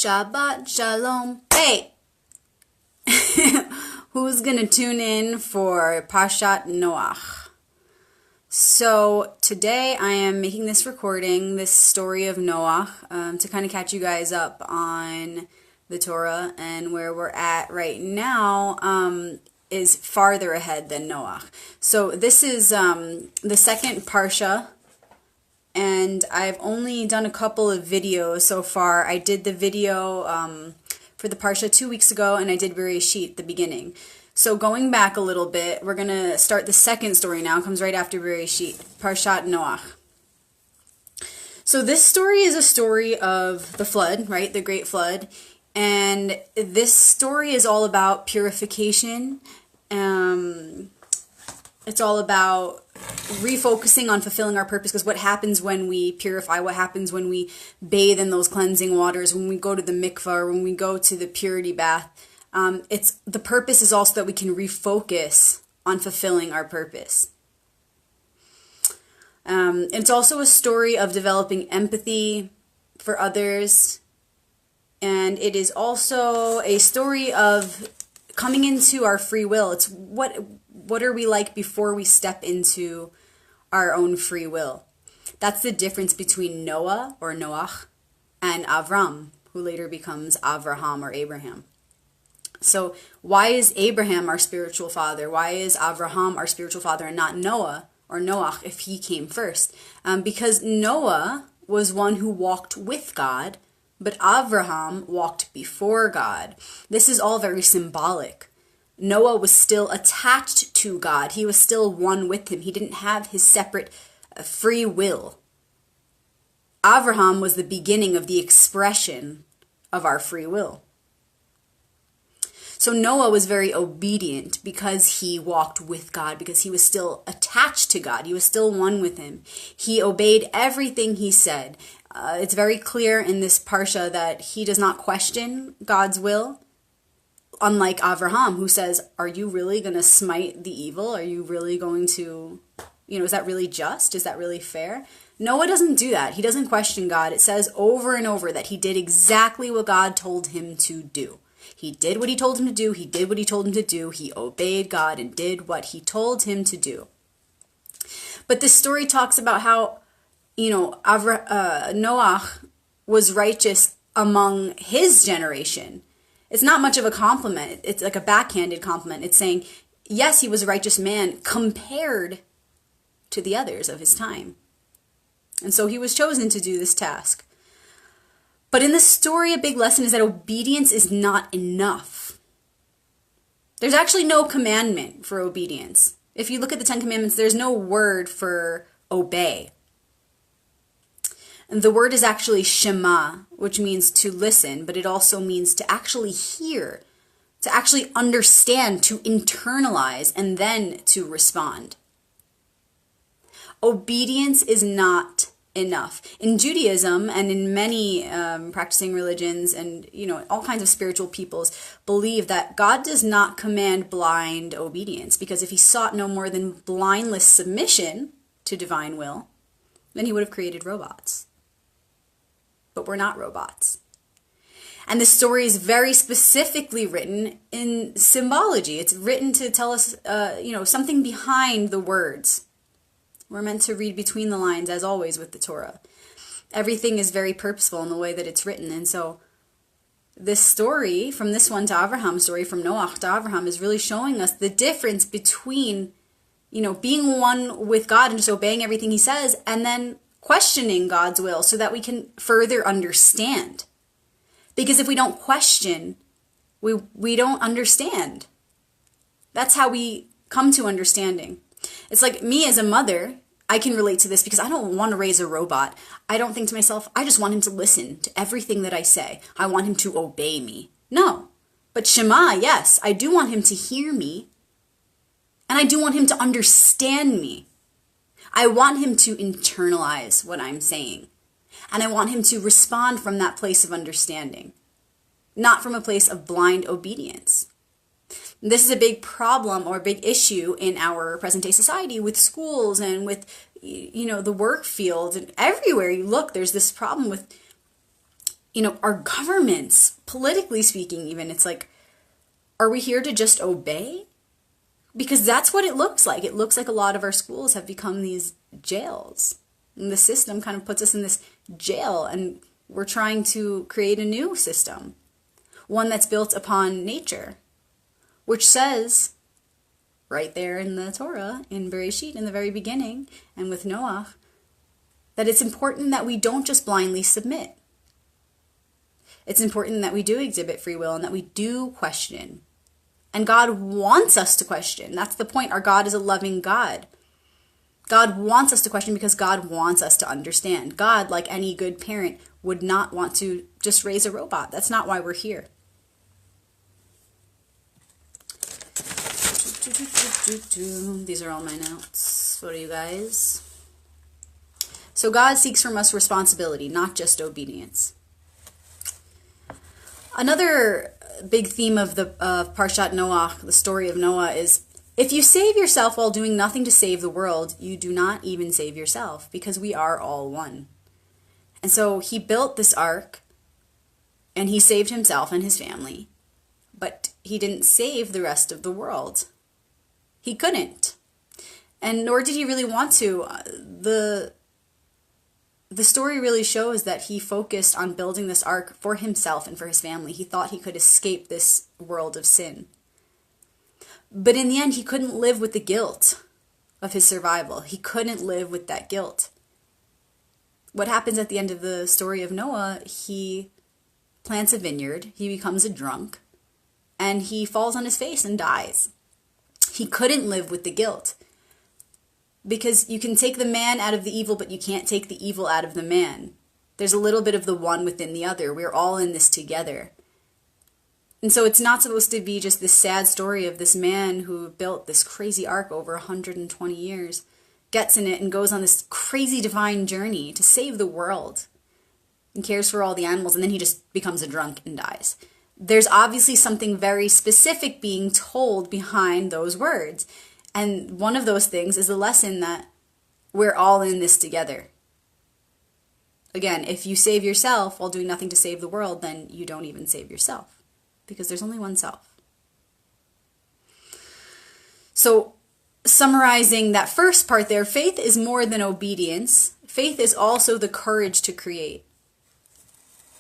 Shabbat Shalom. Hey! Who's gonna tune in for Parshat Noach? So today I am making this recording, this story of Noach, to kind of catch you guys up on the Torah, and where we're at right now is farther ahead than Noach. So this is the second Parsha, and I've only done a couple of videos so far. I did the video for the Parsha 2 weeks ago, and I did Bereshit, the beginning. So going back a little bit, we're going to start the second story now. It comes right after Bereshit, Parshat Noach. So this story is a story of the flood, right? The Great Flood. And this story is all about purification. It's all about refocusing on fulfilling our purpose, because what happens when we purify, what happens when we bathe in those cleansing waters, when we go to the mikvah, or when we go to the purity bath, the purpose is also that we can refocus on fulfilling our purpose. It's also a story of developing empathy for others, and it is also a story of coming into our free will. It's what are we like before we step into our own free will. That's the difference between Noah, or Noach, and Avram, who later becomes Avraham or Abraham. So why is Abraham our spiritual father? Why is Avraham our spiritual father and not Noah or Noach if he came first? Because Noah was one who walked with God, but Avraham walked before God. This is all very symbolic. Noah was still attached to God. He was still one with him. He didn't have his separate free will. Avraham was the beginning of the expression of our free will. So Noah was very obedient because he walked with God, because he was still attached to God. He was still one with him. He obeyed everything he said. It's very clear in this Parsha that he does not question God's will, unlike Avraham, who says, are you really going to smite the evil? Are you really going to, is that really just? Is that really fair? Noah doesn't do that. He doesn't question God. It says over and over that he did exactly what God told him to do. He did what he told him to do. He did what he told him to do. He obeyed God and did what he told him to do. But this story talks about how, Noach was righteous among his generation. It's not much of a compliment. It's like a backhanded compliment. It's saying, yes, he was a righteous man compared to the others of his time. And so he was chosen to do this task. But in this story, a big lesson is that obedience is not enough. There's actually no commandment for obedience. If you look at the Ten Commandments, there's no word for obey. And the word is actually Shema, which means to listen, but it also means to actually hear, to actually understand, to internalize, and then to respond. Obedience is not enough. In Judaism and in many practicing religions and all kinds of spiritual peoples believe that God does not command blind obedience, because if he sought no more than blindless submission to divine will, then he would have created robots. But we're not robots. And the story is very specifically written in symbology. It's written to tell us, something behind the words. We're meant to read between the lines, as always, with the Torah. Everything is very purposeful in the way that it's written. And so this story, from this one to Avraham story, from Noach to Avraham, is really showing us the difference between, being one with God and just obeying everything he says, and then questioning God's will so that we can further understand. Because if we don't question, we don't understand. That's how we come to understanding. It's like me as a mother, I can relate to this because I don't want to raise a robot. I don't think to myself, I just want him to listen to everything that I say. I want him to obey me. No. But Shema, yes, I do want him to hear me. And I do want him to understand me. I want him to internalize what I'm saying. And I want him to respond from that place of understanding, not from a place of blind obedience. This is a big problem or a big issue in our present day society with schools and with, the work field, and everywhere you look, there's this problem with our governments, politically speaking even, it's like, are we here to just obey? Because that's what it looks like. It looks like a lot of our schools have become these jails. And the system kind of puts us in this jail, and we're trying to create a new system, one that's built upon nature, which says right there in the Torah, in Bereshit, in the very beginning, and with Noach, that it's important that we don't just blindly submit. It's important that we do exhibit free will and that we do question. And God wants us to question. That's the point. Our God is a loving God. God wants us to question because God wants us to understand. God, like any good parent, would not want to just raise a robot. That's not why we're here. These are all my notes. What are you guys? So God seeks from us responsibility, not just obedience. Another big theme of Parshat Noach, the story of Noah, is if you save yourself while doing nothing to save the world, you do not even save yourself, because we are all one. And so he built this ark, and he saved himself and his family, but he didn't save the rest of the world. He couldn't. And nor did he really want to. The story really shows that he focused on building this ark for himself and for his family. He thought he could escape this world of sin. But in the end, he couldn't live with the guilt of his survival. He couldn't live with that guilt. What happens at the end of the story of Noah, he plants a vineyard, he becomes a drunk, and he falls on his face and dies. He couldn't live with the guilt. Because you can take the man out of the evil, but you can't take the evil out of the man. There's a little bit of the one within the other. We're all in this together. And so it's not supposed to be just this sad story of this man who built this crazy ark over 120 years, gets in it and goes on this crazy divine journey to save the world and cares for all the animals, and then he just becomes a drunk and dies. There's obviously something very specific being told behind those words. And one of those things is the lesson that we're all in this together. Again, if you save yourself while doing nothing to save the world, then you don't even save yourself, because there's only one self. So, summarizing that first part there, faith is more than obedience. Faith is also the courage to create.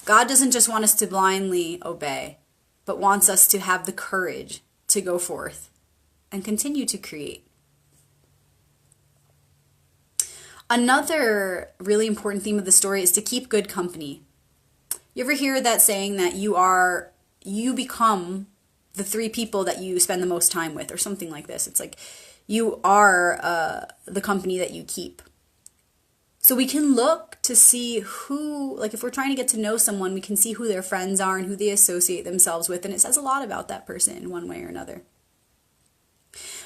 God doesn't just want us to blindly obey, but wants us to have the courage to go forth and continue to create. Another really important theme of the story is to keep good company. You ever hear that saying that you become the three people that you spend the most time with, or something like this? It's like you are the company that you keep. So we can look to see who, like if we're trying to get to know someone, we can see who their friends are and who they associate themselves with, and it says a lot about that person in one way or another.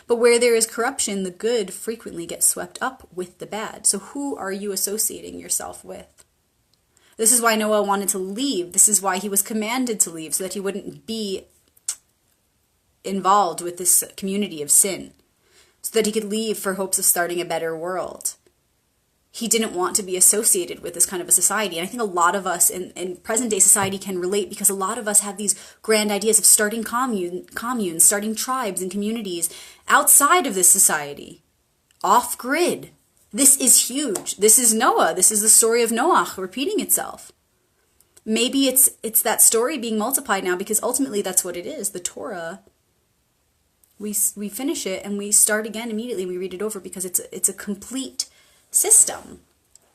But where there is corruption, the good frequently gets swept up with the bad. So who are you associating yourself with? This is why Noah wanted to leave. This is why he was commanded to leave, so that he wouldn't be involved with this community of sin, so that he could leave for hopes of starting a better world. He didn't want to be associated with this kind of a society. And I think a lot of us in present-day society can relate, because a lot of us have these grand ideas of starting communes, starting tribes and communities outside of this society, off-grid. This is huge. This is Noah. This is the story of Noach repeating itself. Maybe it's that story being multiplied now, because ultimately that's what it is. The Torah, we finish it and we start again immediately. We read it over because it's a complete system.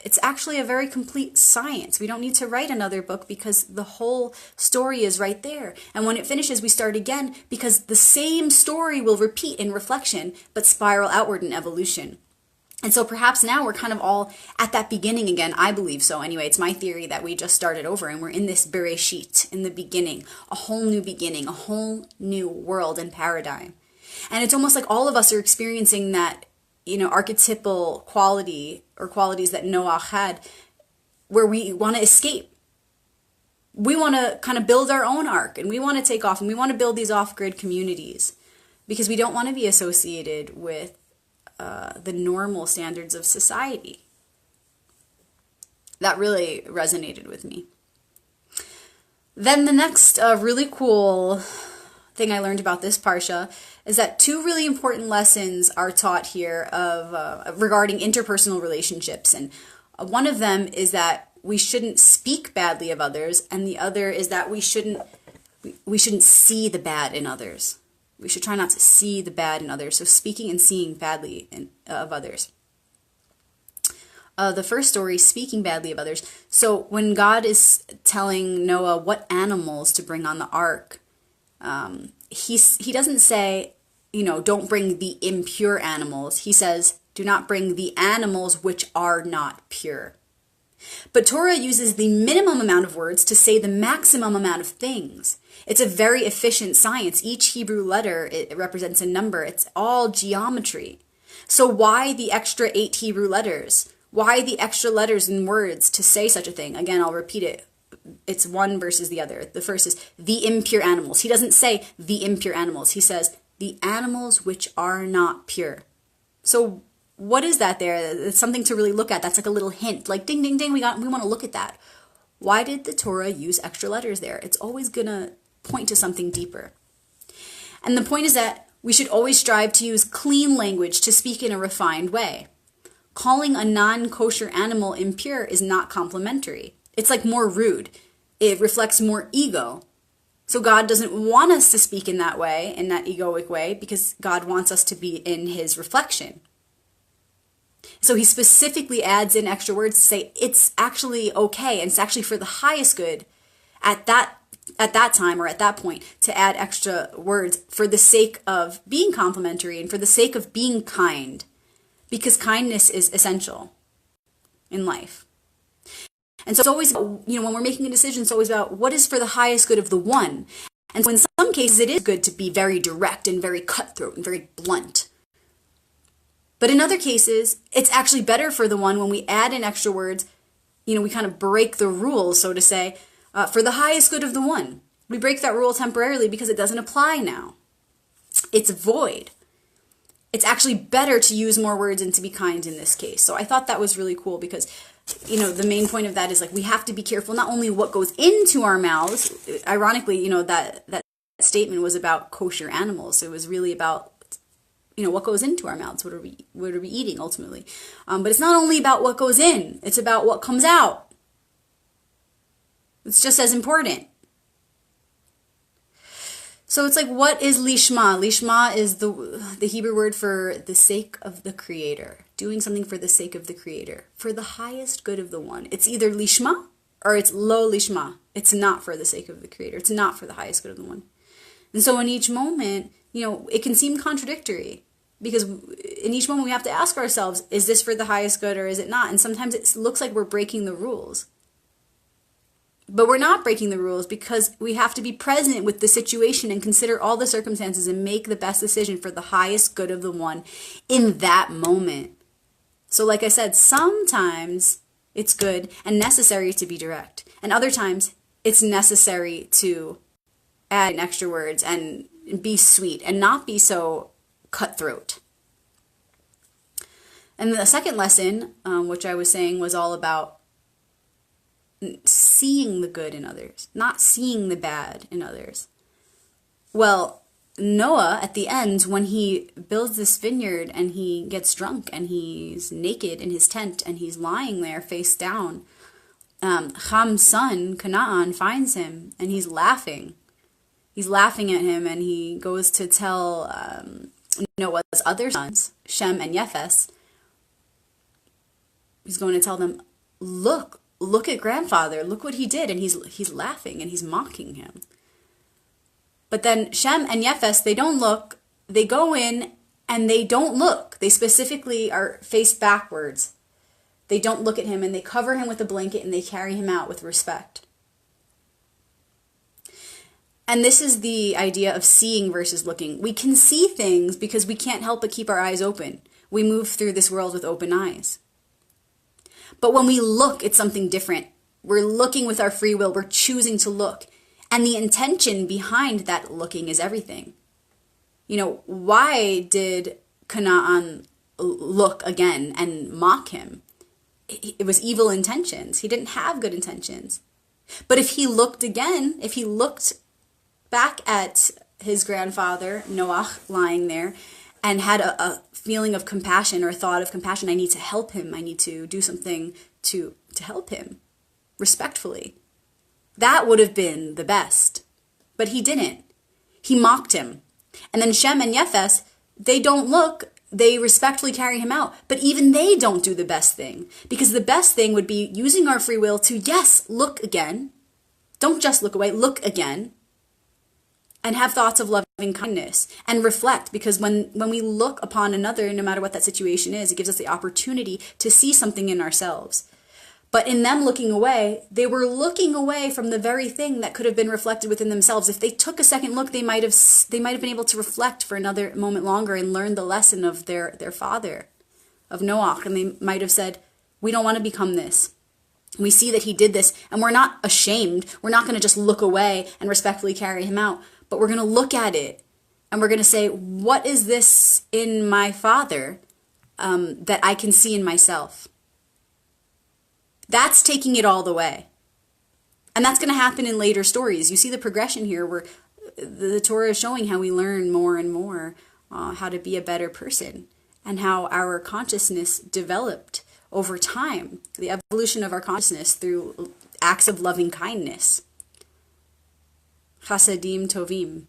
It's actually a very complete science. We don't need to write another book, because the whole story is right there. And when it finishes, we start again, because the same story will repeat in reflection, but spiral outward in evolution. And so perhaps now we're kind of all at that beginning again. I believe so. Anyway, it's my theory that we just started over and we're in this Bereshit, in the beginning, a whole new world and paradigm. And it's almost like all of us are experiencing that, archetypal quality or qualities that Noach had, where we want to escape. We want to kind of build our own ark, and we want to take off, and we want to build these off-grid communities, because we don't want to be associated with the normal standards of society. That really resonated with me. Then the next really cool thing I learned about this parsha is that two really important lessons are taught here of regarding interpersonal relationships, and one of them is that we shouldn't speak badly of others, and the other is that we shouldn't see the bad in others. We should try not to see the bad in others. So speaking and seeing badly of others. The first story, speaking badly of others. So when God is telling Noah what animals to bring on the ark, he doesn't say, don't bring the impure animals. He says, do not bring the animals which are not pure. But Torah uses the minimum amount of words to say the maximum amount of things. It's a very efficient science. Each Hebrew letter, it represents a number. It's all geometry. So why the extra 8 Hebrew letters? Why the extra letters and words to say such a thing? Again, I'll repeat it. It's one versus the other. The first is the impure animals. He doesn't say the impure animals. He says the animals which are not pure. So what is that there? It's something to really look at. That's like a little hint, like ding, ding, ding. We want to look at that. Why did the Torah use extra letters there? It's always going to point to something deeper. And the point is that we should always strive to use clean language to speak in a refined way. Calling a non-kosher animal impure is not complimentary. It's like more rude. It reflects more ego. So God doesn't want us to speak in that way, in that egoic way, because God wants us to be in his reflection. So he specifically adds in extra words to say it's actually okay, and it's actually for the highest good at that time or at that point to add extra words for the sake of being complimentary and for the sake of being kind, because kindness is essential in life. And so it's always, when we're making a decision, it's always about what is for the highest good of the one. And so in some cases, it is good to be very direct and very cutthroat and very blunt. But in other cases, it's actually better for the one when we add in extra words, we kind of break the rules, so to say, for the highest good of the one. We break that rule temporarily because it doesn't apply now. It's void. It's actually better to use more words and to be kind in this case. So I thought that was really cool because, the main point of that is like we have to be careful not only what goes into our mouths. Ironically, that statement was about kosher animals. It was really about what goes into our mouths. What are we eating ultimately? But it's not only about what goes in. It's about what comes out. It's just as important. So it's like, what is lishma? Lishma is the Hebrew word for the sake of the Creator. Doing something for the sake of the Creator. For the highest good of the one. It's either lishma or it's lo lishma. It's not for the sake of the Creator. It's not for the highest good of the one. And so in each moment, it can seem contradictory. Because in each moment we have to ask ourselves, is this for the highest good or is it not? And sometimes it looks like we're breaking the rules. But we're not breaking the rules because we have to be present with the situation and consider all the circumstances and make the best decision for the highest good of the one in that moment. So like I said, sometimes it's good and necessary to be direct. And other times it's necessary to add in extra words and be sweet and not be so cutthroat. And the second lesson, which I was saying, was all about seeing the good in others, not seeing the bad in others. Well, Noah, at the end, when he builds this vineyard and he gets drunk and he's naked in his tent and he's lying there face down, Ham's son, Canaan, finds him and he's laughing. He's laughing at him and he goes to tell Noah's other sons, Shem and Japheth. He's going to tell them, look at grandfather, look what he did. And he's laughing and he's mocking him. But then Shem and Japheth, they don't look, they go in and they don't look. They specifically are faced backwards. They don't look at him and they cover him with a blanket and they carry him out with respect. And this is the idea of seeing versus looking. We can see things because we can't help but keep our eyes open. We move through this world with open eyes. But when we look, it's something different. We're looking with our free will. We're choosing to look. And the intention behind that looking is everything. Why did Canaan look again and mock him? It was evil intentions. He didn't have good intentions. But if he looked again, if he looked back at his grandfather, Noach, lying there, and had a feeling of compassion or a thought of compassion, I need to help him, I need to do something to help him, respectfully. That would have been the best. But he didn't. He mocked him. And then Shem and Yefes, they don't look, they respectfully carry him out. But even they don't do the best thing. Because the best thing would be using our free will to, yes, look again. Don't just look away, look again. And have thoughts of loving kindness and reflect, because when we look upon another, no matter what that situation is, it gives us the opportunity to see something in ourselves. But in them looking away, they were looking away from the very thing that could have been reflected within themselves. If they took a second look, they might have been able to reflect for another moment longer and learn the lesson of their father, of Noach. And they might have said, we don't want to become this. We see that he did this, and we're not ashamed. We're not going to just look away and respectfully carry him out. But we're going to look at it, and we're going to say, what is this in my father that I can see in myself? That's taking it all the way. And that's going to happen in later stories. You see the progression here where the Torah is showing how we learn more and more how to be a better person, and how our consciousness developed over time, the evolution of our consciousness through acts of loving kindness. Chasadim tovim.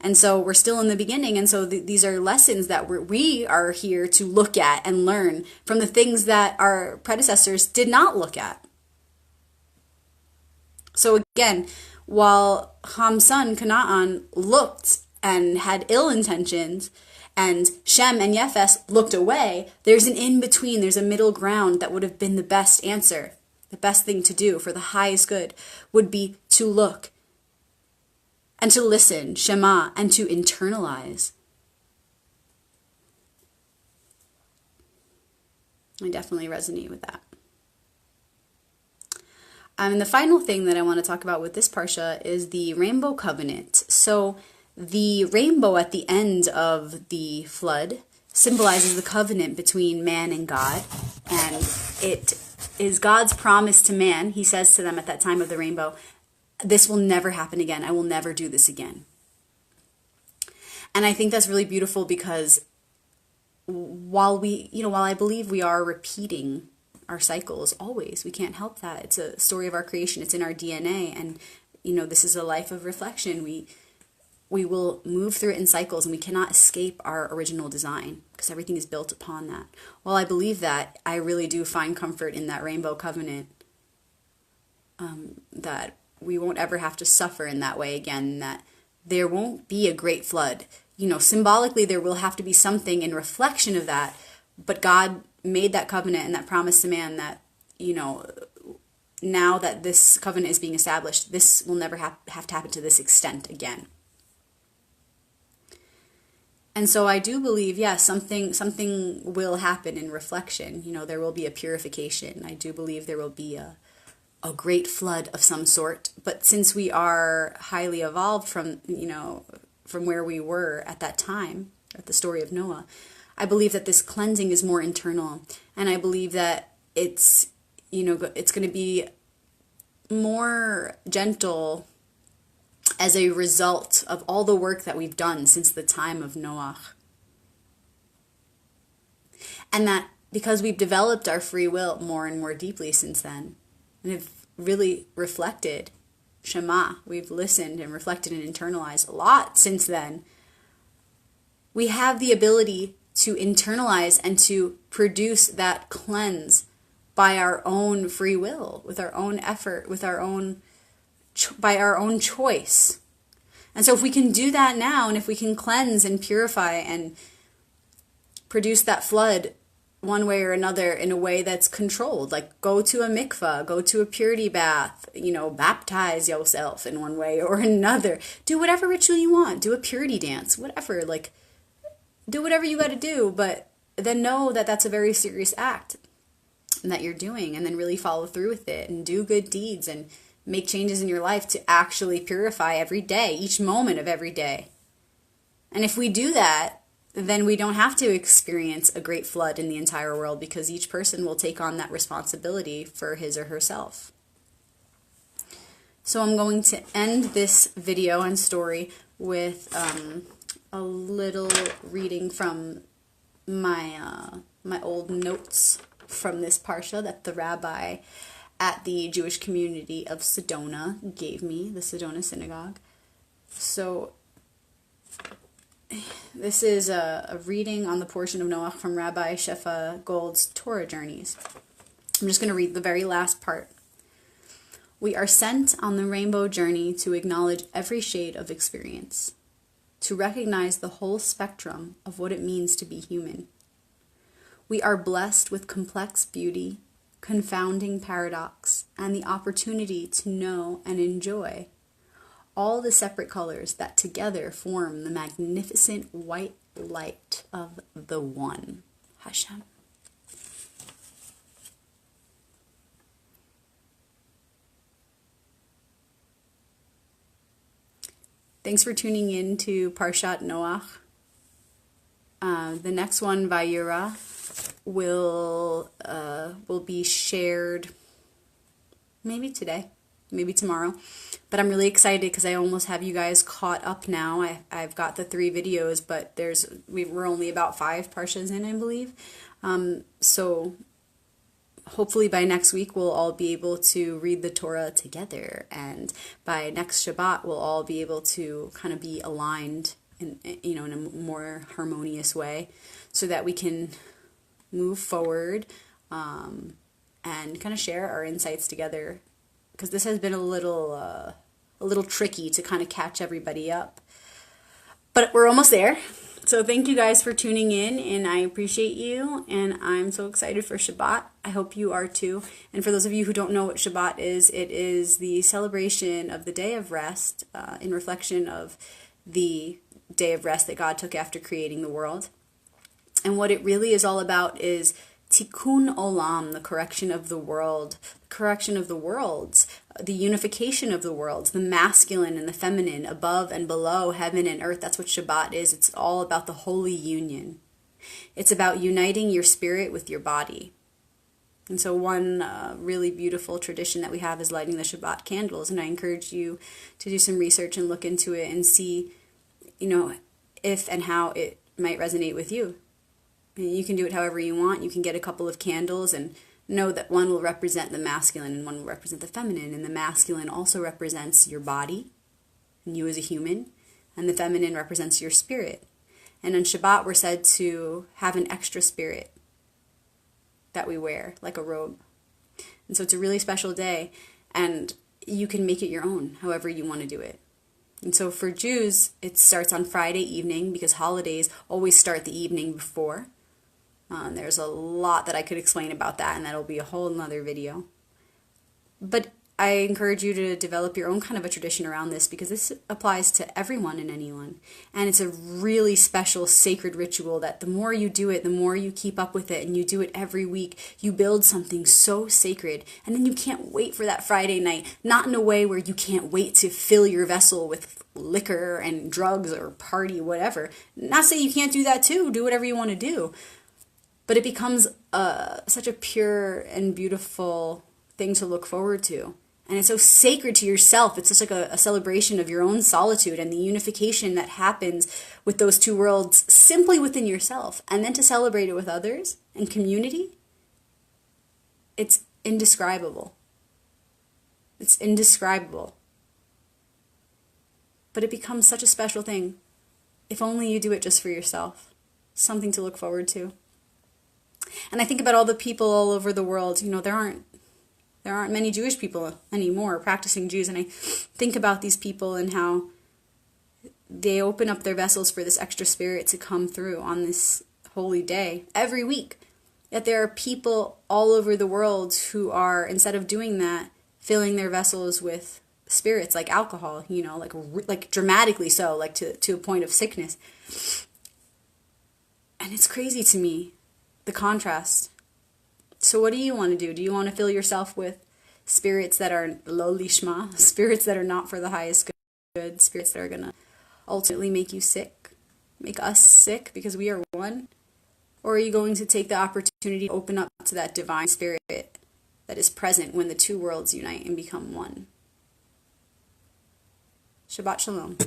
And so we're still in the beginning, and so these are lessons that we are here to look at and learn from the things that our predecessors did not look at. So again, while Ham's son, Canaan, looked and had ill intentions, and Shem and Yefes looked away, there's an in-between, there's a middle ground that would have been the best answer. The best thing to do for the highest good would be to look and to listen, Shema, and to internalize. I definitely resonate with that. And the final thing that I want to talk about with this Parsha is the rainbow covenant. So the rainbow at the end of the flood symbolizes the covenant between man and God. And it is God's promise to man. He says to them at that time of the rainbow, this will never happen again. I will never do this again. And I think that's really beautiful, because while I believe we are repeating our cycles always, we can't help that. It's a story of our creation. It's in our DNA. And, this is a life of reflection. We will move through it in cycles, and we cannot escape our original design, because everything is built upon that. While I believe that, I really do find comfort in that rainbow covenant, that we won't ever have to suffer in that way again, that there won't be a great flood. Symbolically, there will have to be something in reflection of that, but God made that covenant and that promise to man that, now that this covenant is being established, this will never have to happen to this extent again. And so I do believe, yes, something will happen in reflection. There will be a purification. I do believe there will be a great flood of some sort. But since we are highly evolved from where we were at that time, at the story of Noah, I believe that this cleansing is more internal. And I believe that it's going to be more gentle as a result of all the work that we've done since the time of Noach. And that because we've developed our free will more and more deeply since then, and have really reflected Shema, we've listened and reflected and internalized a lot since then, we have the ability to internalize and to produce that cleanse by our own free will, with our own effort, by our own choice. And so if we can do that now, and if we can cleanse and purify and produce that flood one way or another in a way that's controlled, like go to a mikvah, go to a purity bath, baptize yourself in one way or another, do whatever ritual you want, do a purity dance, whatever, do whatever you got to do, but then know that that's a very serious act that you're doing, and then really follow through with it and do good deeds and make changes in your life to actually purify every day, each moment of every day. And if we do that, then we don't have to experience a great flood in the entire world, because each person will take on that responsibility for his or herself. So I'm going to end this video and story with a little reading from my my old notes from this parsha that the rabbi at the Jewish community of Sedona gave me, the Sedona synagogue. So this is a reading on the portion of Noach from Rabbi Shefa Gold's Torah Journeys. I'm just going to read the very last part. We are sent on the rainbow journey to acknowledge every shade of experience, to recognize the whole spectrum of what it means to be human. We are blessed with complex beauty, confounding paradox, and the opportunity to know and enjoy all the separate colors that together form the magnificent white light of the One, Hashem. Thanks for tuning in to Parshat Noach. The next one, Vayira, will be shared maybe today, maybe tomorrow. But I'm really excited because I almost have you guys caught up now. I've got the 3 videos, but we're only about 5 parshas in, I believe. So hopefully by next week we'll all be able to read the Torah together, and by next Shabbat we'll all be able to kind of be aligned in a more harmonious way, so that we can move forward and kind of share our insights together. Because this has been a little tricky to kind of catch everybody up, but we're almost there. So thank you guys for tuning in, and I appreciate you, and I'm so excited for Shabbat. I hope you are too. And for those of you who don't know what Shabbat is, it is the celebration of the day of rest in reflection of the day of rest that God took after creating the world. And what it really is all about is tikkun olam, the correction of the world, the correction of the worlds, the unification of the worlds, the masculine and the feminine, above and below, heaven and earth. That's what Shabbat is. It's all about the holy union. It's about uniting your spirit with your body. And so one really beautiful tradition that we have is lighting the Shabbat candles. And I encourage you to do some research and look into it and see, if and how it might resonate with you. You can do it however you want. You can get a couple of candles and know that one will represent the masculine and one will represent the feminine. And the masculine also represents your body and you as a human, and the feminine represents your spirit. And on Shabbat, we're said to have an extra spirit that we wear, like a robe. And so it's a really special day, and you can make it your own, however you want to do it. And so for Jews, it starts on Friday evening, because holidays always start the evening before. There's a lot that I could explain about that, and that'll be a whole nother video. But I encourage you to develop your own kind of a tradition around this, because this applies to everyone and anyone. And it's a really special, sacred ritual that the more you do it, the more you keep up with it, and you do it every week, you build something so sacred. And then you can't wait for that Friday night, not in a way where you can't wait to fill your vessel with liquor and drugs or party, whatever. Not saying you can't do that too, do whatever you want to do. But it becomes such a pure and beautiful thing to look forward to. And it's so sacred to yourself. It's just like a celebration of your own solitude and the unification that happens with those two worlds simply within yourself. And then to celebrate it with others and community, it's indescribable. It's indescribable. But it becomes such a special thing if only you do it just for yourself. Something to look forward to. And I think about all the people all over the world. There aren't many Jewish people anymore, practicing Jews, and I think about these people and how they open up their vessels for this extra spirit to come through on this holy day every week. Yet there are people all over the world who are, instead of doing that, filling their vessels with spirits like alcohol, like dramatically so, like to a point of sickness. And it's crazy to me, the contrast. So what do you want to do? Do you want to fill yourself with spirits that are lo lishma, spirits that are not for the highest good, spirits that are going to ultimately make you sick, make us sick because we are one? Or are you going to take the opportunity to open up to that divine spirit that is present when the two worlds unite and become one? Shabbat Shalom.